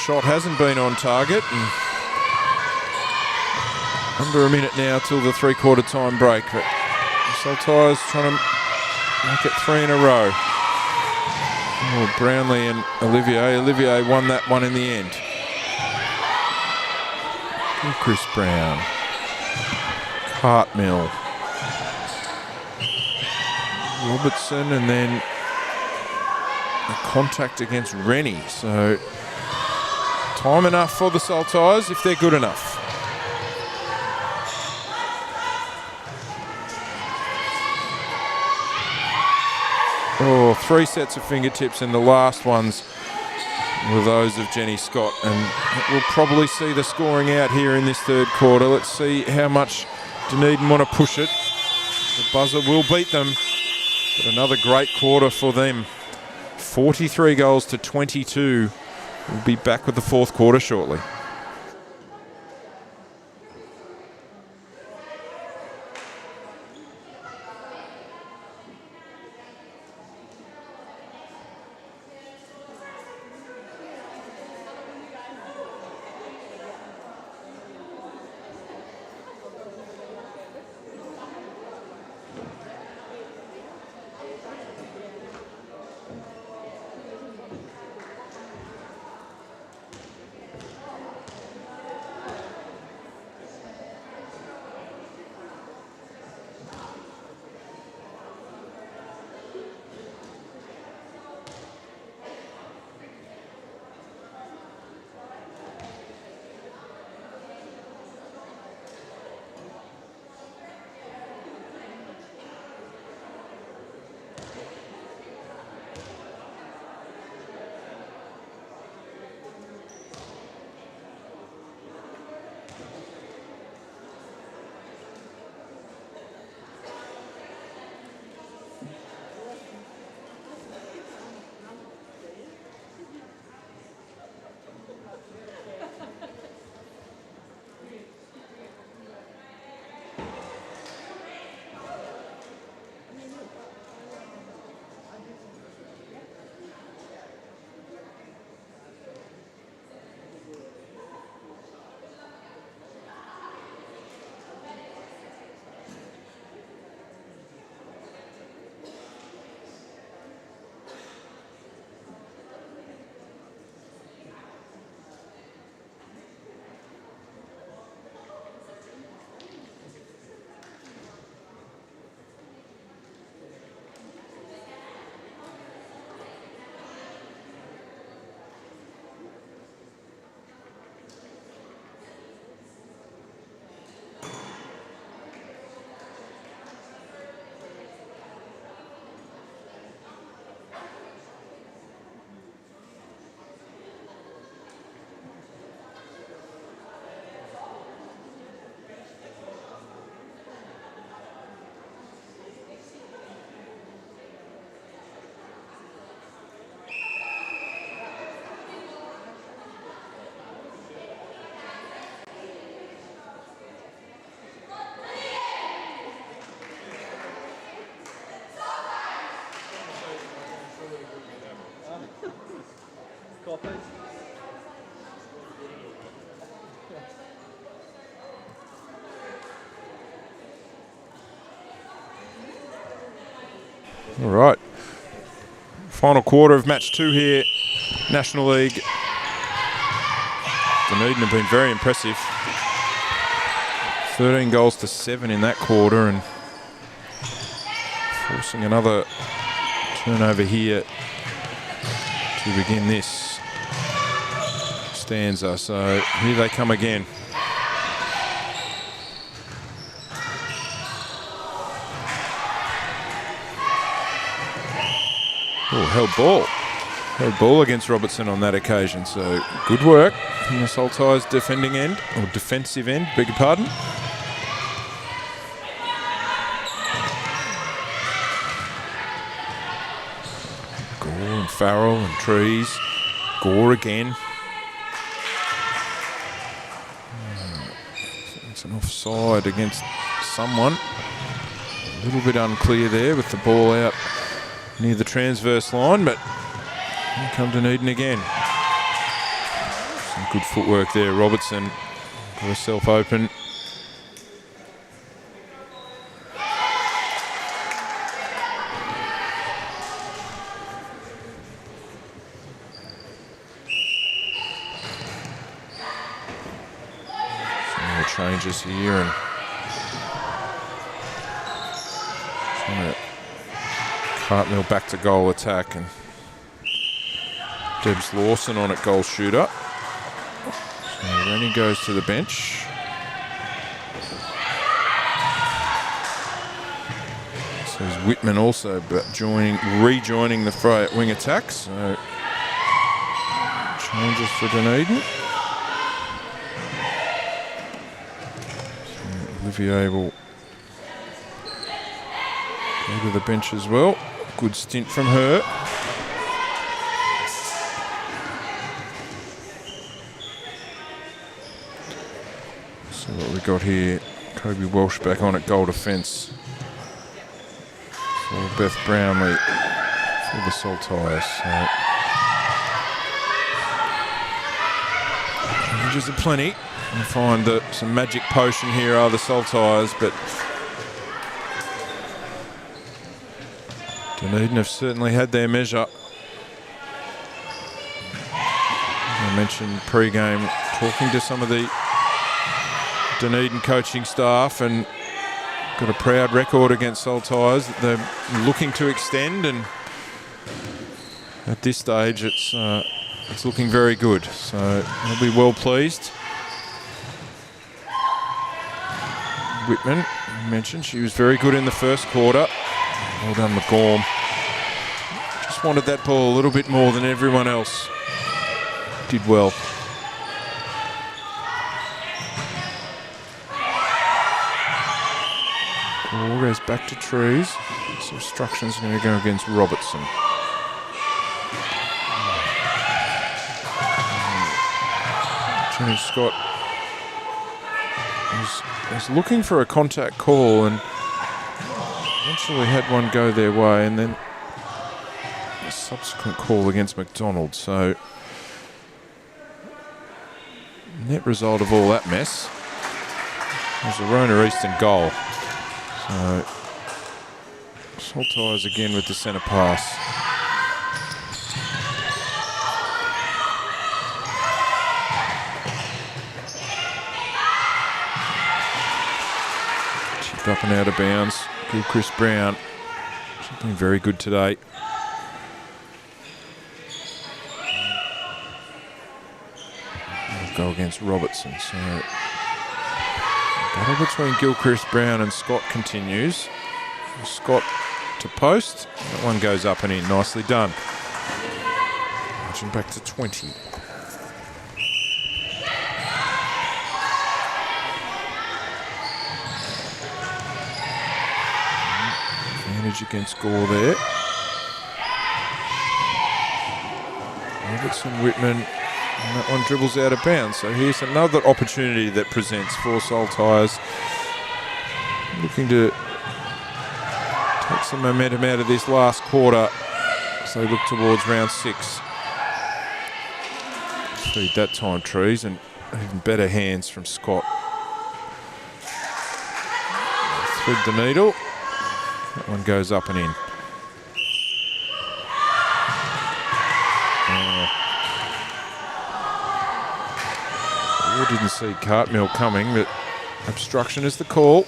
shot hasn't been on target. And under a minute now till the three-quarter time break, but Saltires trying to make it 3 in a row. Oh, Brownlee and Olivier. Olivier won that one in the end. from Chris Brown. Cartmill. Robertson, and then a contact against Rennie. So time enough for the Saltires if they're good enough. Oh, 3 sets of fingertips, and the last ones were those of Jenny Scott, and we'll probably see the scoring out here in this third quarter. Let's see how much Dunedin want to push it. The buzzer will beat them, but another great quarter for them. 43 goals to 22. We'll be back with the fourth quarter shortly. All right. Final quarter of match 2 here, National League. Dunedin have been very impressive. 13 goals to 7 in that quarter, and forcing another turnover here to begin this stanza. So here they come again. Oh, held ball against Robertson on that occasion. So good work from the Saltires defending end, or defensive end, beg your pardon. Gore and Farrell and Trees. Gore again. It's an offside against someone. A little bit unclear there with the ball out near the transverse line, but here come Dunedin again. Some good footwork there. Robertson got herself open. changes here and trying to Cartmill back to goal attack, and Debs Lawson on at goal shooter. So Rennie goes to the bench. So is Whitman also rejoining the fray at wing attack. So changes for Dunedin. So Olivier will go to the bench as well. Good stint from her. So what we got here, Kobe Walsh back on at goal defence for Beth Brownlee for the Saltires. So changes are plenty. I find that some magic potion here are the Saltires, but Dunedin have certainly had their measure. I mentioned pre-game talking to some of the Dunedin coaching staff, and got a proud record against Saltires that they're looking to extend, and at this stage it's looking very good. So they'll be well pleased. Whitman, I mentioned, she was very good in the first quarter. Well done, McGorm. Just wanted that ball a little bit more than everyone else. Did well. Ball goes back to Trees. So obstruction's going to go against Robertson. Jenny Scott was looking for a contact call and eventually had one go their way, and then a subsequent call against McDonald. So net result of all that mess was a Rona Eastern goal. So Saltires again with the centre pass. Chipped up and out of bounds. Chris Brown. She's been very good today. We'll go against Robertson. So battle between Gilchrist Brown and Scott continues. Scott to post. That one goes up and in. Nicely done. Marching back to 20. Advantage against Gore there. Robertson, Whitman. And that one dribbles out of bounds. So here's another opportunity that presents for Saltires. Looking to take some momentum out of this last quarter as they look towards round 6. Feed that time, Trees, and even better hands from Scott. Thread the needle. That one goes up and in. Didn't see Cartmill coming, but obstruction is the call.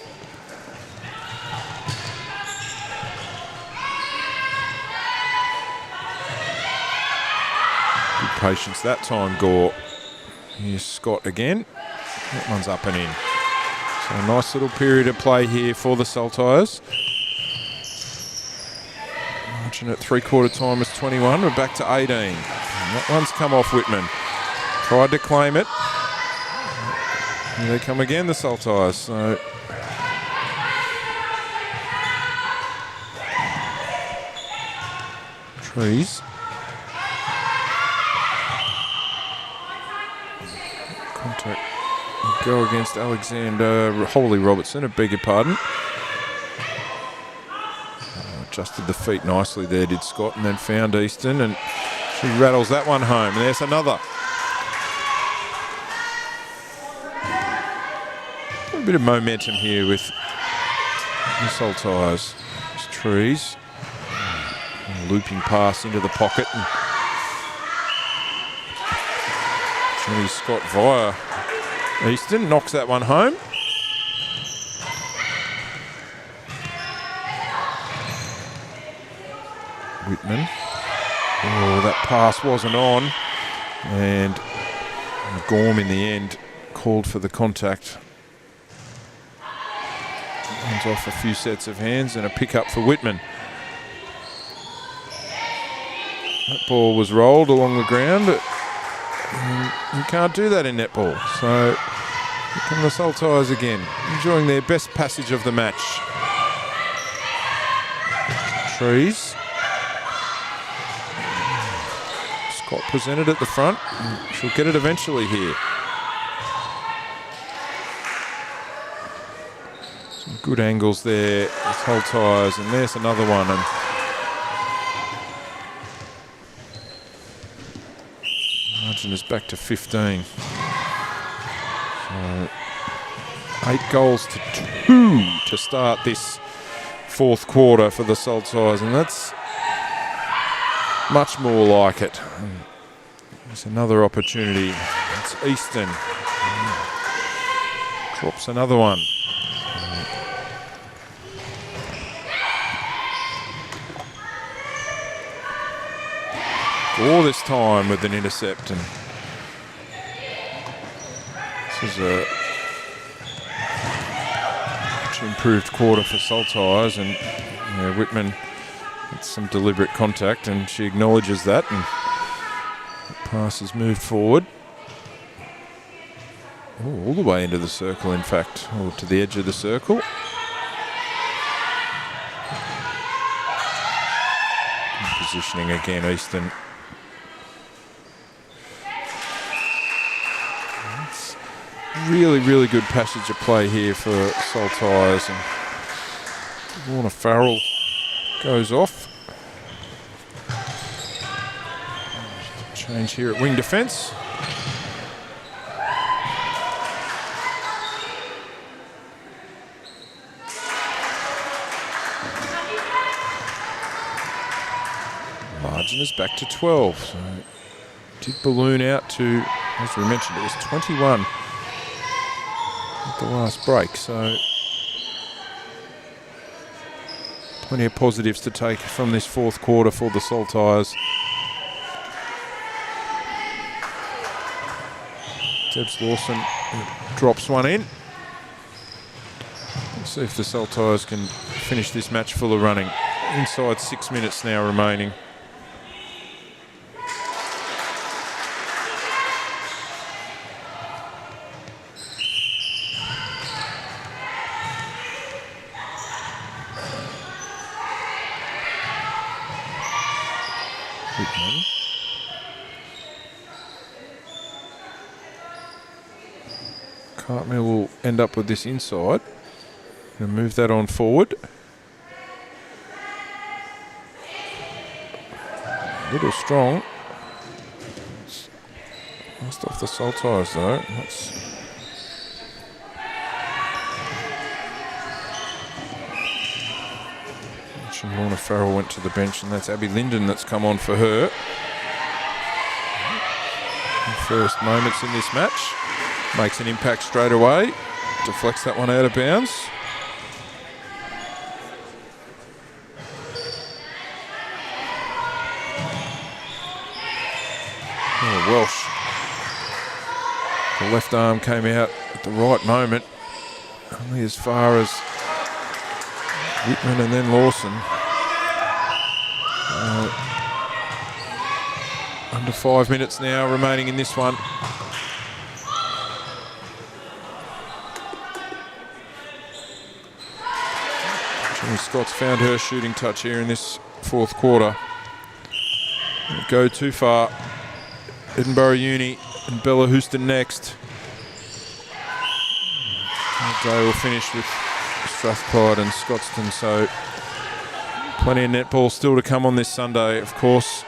Good patience that time, Gore. Here's Scott again. That one's up and in. So a nice little period of play here for the Saltires. Marching at three-quarter time is 21. We're back to 18. And that one's come off Whitman. Tried to claim it. Here they come again, the Saltires. So Trees. Contact will go against Alexander Robertson, I beg your pardon. Adjusted the feet nicely there, did Scott, and then found Easton, and she rattles that one home. And there's another. A bit of momentum here with the Saltires. There's Trees. Looping pass into the pocket. And Jenny Scott via Easton knocks that one home. Whitman. Oh, that pass wasn't on. And Gorm in the end called for the contact. Hands off a few sets of hands and a pick up for Whitman. That ball was rolled along the ground. You can't do that in netball. So here come the Saltires again, enjoying their best passage of the match. Trees. Scott presented at the front. She'll get it eventually here. Some good angles there with Saltires, and there's another one. And margin is back to 15. So 8 goals to 2 to start this fourth quarter for the Saltires, and that's much more like it. There's another opportunity. It's Easton. Drops another one. All this time with an intercept, and this is a much improved quarter for Saltires, and Whitman. It's some deliberate contact, and she acknowledges that, and the pass has moved forward. Oh, all the way into the circle, in fact, or to the edge of the circle. Positioning again, Easton. It's really, really good passage of play here for Saltires, and Warner Farrell goes off. Change here at wing defence. Margin is back to 12. So it did balloon out to, as we mentioned, it was 21 at the last break. So plenty of positives to take from this fourth quarter for the Saltires. Debs Lawson drops one in. Let's see if the Saltires can finish this match full of running. Inside 6 minutes now remaining. Whitman. Cartmill will end up with this inside. Going to move that on forward. A little strong. It's just off the Saltires though. Lorna Farrell went to the bench, and that's Abby Linden that's come on for her. First moments in this match. Makes an impact straight away. Deflects that one out of bounds. Oh, Welsh. The left arm came out at the right moment. Only as far as Whitman and then Lawson. Under 5 minutes now remaining in this one. Jenny Scott's found her shooting touch here in this fourth quarter. Won't go too far. Edinburgh Uni and Bellahouston next. That day will finish with Strathclyde and Scotstoun, so plenty of netball still to come on this Sunday, of course.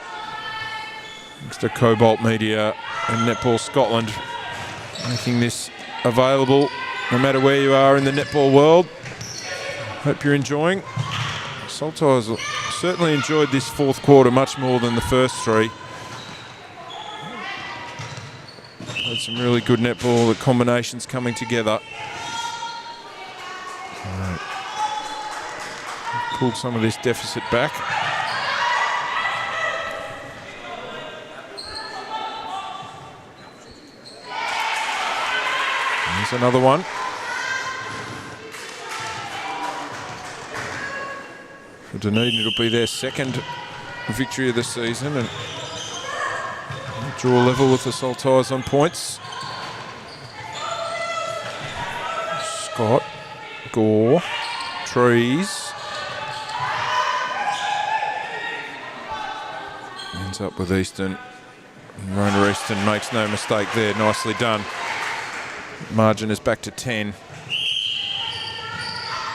Thanks to Cobalt Media and Netball Scotland making this available no matter where you are in the netball world. Hope you're enjoying. Saltires certainly enjoyed this fourth quarter much more than the first three. Played Some really good netball, the combinations coming together. Pulled some of this deficit back. There's another one. For Dunedin, it'll be their second victory of the season, and draw level with the Saltires on points. Scott, Gore, Trees. Ends up with Easton. And Rona Easton makes no mistake there. Nicely done. Margin is back to 10.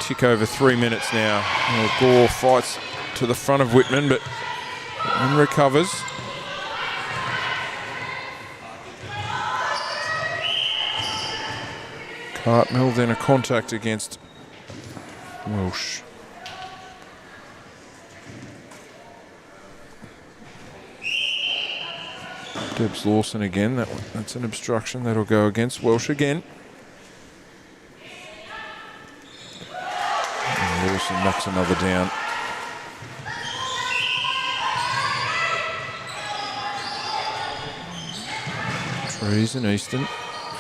Tick over 3 minutes now. Well, Gore fights to the front of Whitman, but Whitman recovers. Cartmill, then a contact against Welsh. Debs Lawson again. That's an obstruction. That'll go against Welsh again. And Lawson knocks another down. Trees and Easton.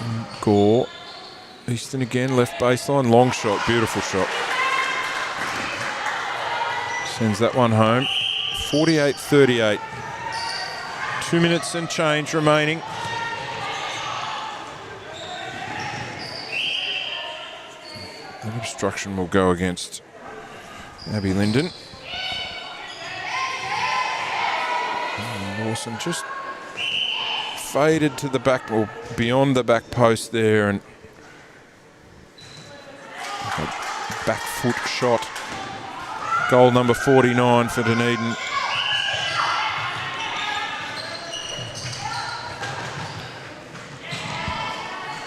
And Gore. Easton again, left baseline. Long shot. Beautiful shot. Sends that one home. 48-38. 2 minutes and change remaining. That obstruction will go against Abby Linden. Lawson just faded to the back, or beyond the back post there, and a back foot shot. Goal number 49 for Dunedin.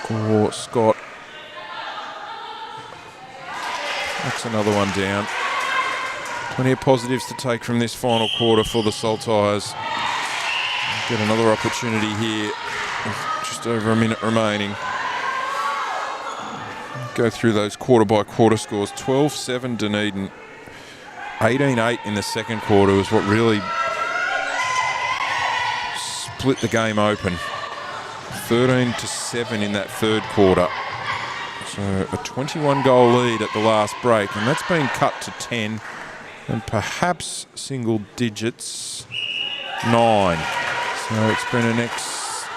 Gore, Scott. That's another one down. Plenty of positives to take from this final quarter for the Saltires. Get another opportunity here with just over a minute remaining. Go through those quarter by quarter scores. 12-7 Dunedin. 18-8 in the second quarter was what really split the game open. 13-7 in that third quarter. So a 21-goal lead at the last break, and that's been cut to 10 and perhaps single digits, 9. So it's been an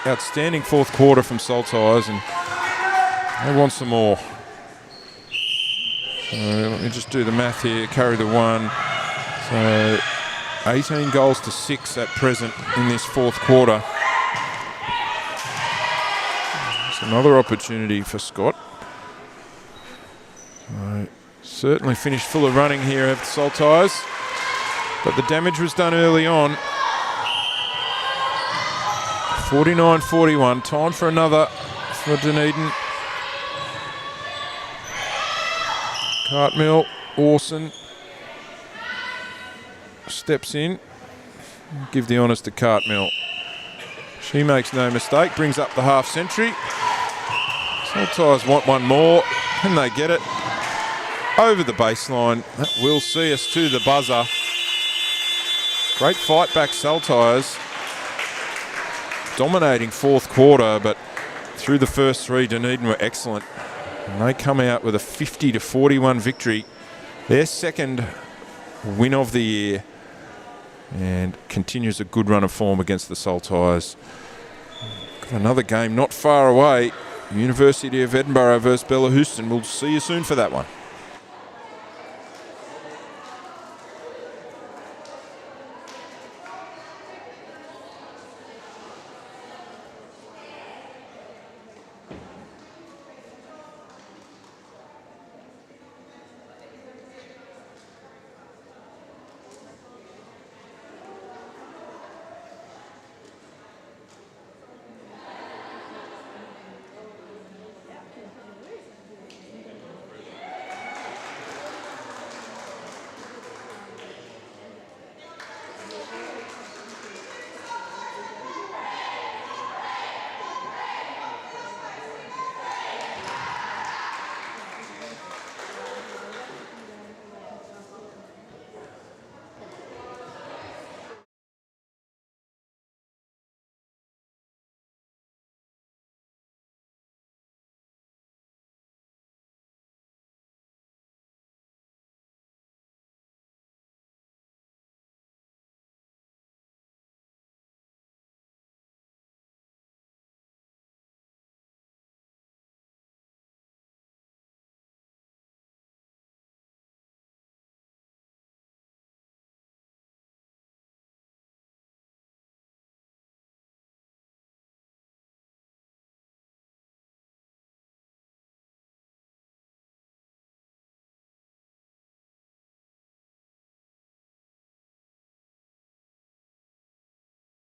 outstanding fourth quarter from Saltires, and they want some more. So let me just do the math here, carry the one. So 18 goals to 6 at present in this fourth quarter. Another opportunity for Scott. Certainly finished full of running here at the Saltires, but the damage was done early on. 49-41, time for another for Dunedin. Cartmill, Orson steps in. Give the honours to Cartmill. She makes no mistake, brings up the half century. Saltires want one more, and they get it over the baseline. That will see us to the buzzer. Great fight back, Saltires. Dominating fourth quarter, but through the first three, Dunedin were excellent. And they come out with a 50-41 victory. Their second win of the year, and continues a good run of form against the Saltires. Got another game not far away. University of Edinburgh versus Bellahouston. We'll see you soon for that one.